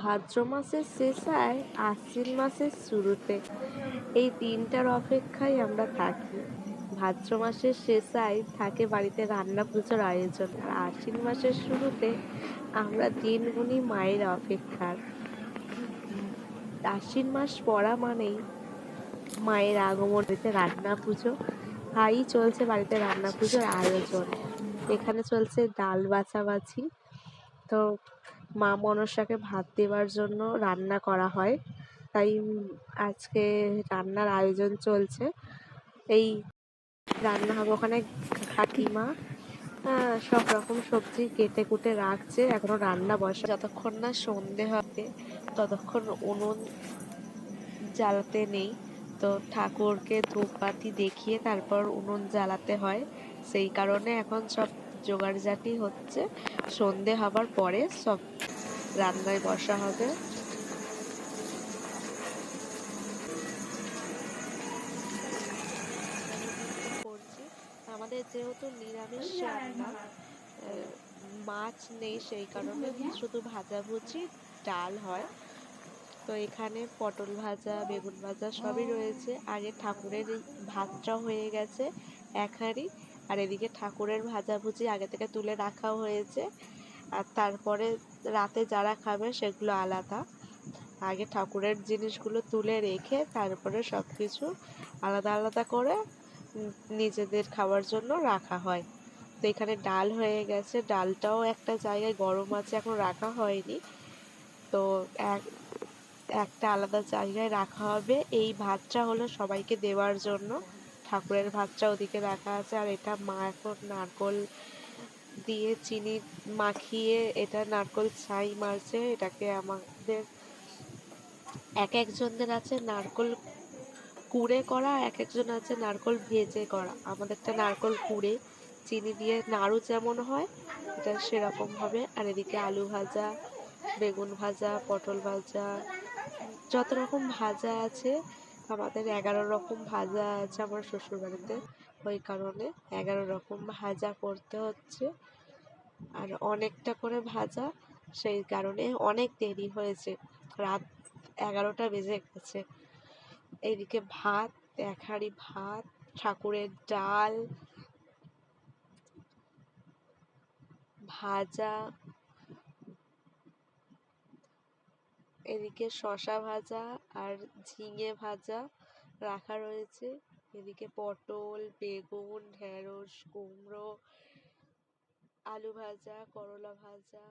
ভাদ্র মাসের শেষায় আশ্বিন মাসের শুরুতে এই দিনটার অপেক্ষায় আমরা থাকি। ভাদ্র মাসের শেষায় থাকে বাড়িতে রান্না পুজোর আয়োজন, আর আশ্বিন মাসের শুরুতে আমরা দিন গুনি মায়ের অপেক্ষার। আশ্বিন মাস পড়া মানেই মায়ের আগমন, বাড়িতে রান্না পুজো। চলছে বাড়িতে রান্না পুজোর আয়োজন। এখানে চলছে ডাল বাছাবাছি। তো মা মনসাকে ভাত দেওয়ার জন্য রান্না করা হয়, তাই আজকে রান্নার আয়োজন চলছে। এই রান্না হবে, ওখানে কাকিমা সব রকম সবজি কেটে কুটে রাখছে, এখনো রান্না বসা। যতক্ষণ না সন্ধে হবে ততক্ষণ উনুন জ্বালাতে নেই। তো ঠাকুরকে ধূপবাতি দেখিয়ে তারপর উনুন জ্বালাতে হয়। সেই কারণে এখন সব জোগাড়জাটি হচ্ছে। সন্ধে হবার পরে সব রান্নায় বসা হবে। করছি আমাদের যেহেতু নিরামিষ রান্না, মাছ নেই, সেই কারণে শুধু ভাজাভুজি ডাল হয়। তো এখানে পটল ভাজা, বেগুন ভাজা সবই রয়েছে। আগে ঠাকুরের ভাতটা হয়ে গেছে এক হাঁড়ি, আর এদিকে ঠাকুরের ভাজাভুজি আগে থেকে তুলে রাখা হয়েছে। আর তারপরে রাতে যারা খাবে সেগুলো আলাদা। আগে ঠাকুরের জিনিসগুলো তুলে রেখে তারপরে সব কিছু আলাদা আলাদা করে নিজেদের খাওয়ার জন্য রাখা হয়। তো এখানে ডাল হয়ে গেছে, ডালটাও একটা জায়গায় গরম আছে, এখন রাখা হয়নি। তো একটা আলাদা জায়গায় রাখা হবে। এই ভাতটা হলো সবাইকে দেওয়ার জন্য, ঠাকুরের ভাতটা ওদিকে রাখা আছে। আর এটা মা এখন নারকোল দিয়ে চিনি মাখিয়ে এটা নারকোল ছাই মারছে। এটাকে আমাদের এক একজনদের আছে নারকোল কুড়ে করা, এক একজন আছে নারকোল ভেজে করা। আমাদেরটা নারকোল কুড়ে চিনি দিয়ে নাড়ু যেমন হয় এটা সেরকম হবে। আর এদিকে আলু ভাজা, বেগুন ভাজা, পটল ভাজা, যত রকম ভাজা আছে। আমাদের 11 রকম ভাজা আছে আমার শ্বশুর বাড়িতে, ওই কারণে 11 রকম ভাজা করতে হচ্ছে। আর অনেকটা করে ভাজা, সেই কারণে অনেক দেরি হয়েছে, রাত 11টা বেজে গেছে। এইদিকে ভাত, এক হাঁড়ি ভাত, ঠাকুরের ডাল, ভাজা, এদিকে শশা ভাজা আর ঝিঙে ভাজা রাখা রয়েছে। এদিকে পটল, বেগুন, ঢেঁড়স, কুমড়ো, আলু ভাজা, করলা ভাজা,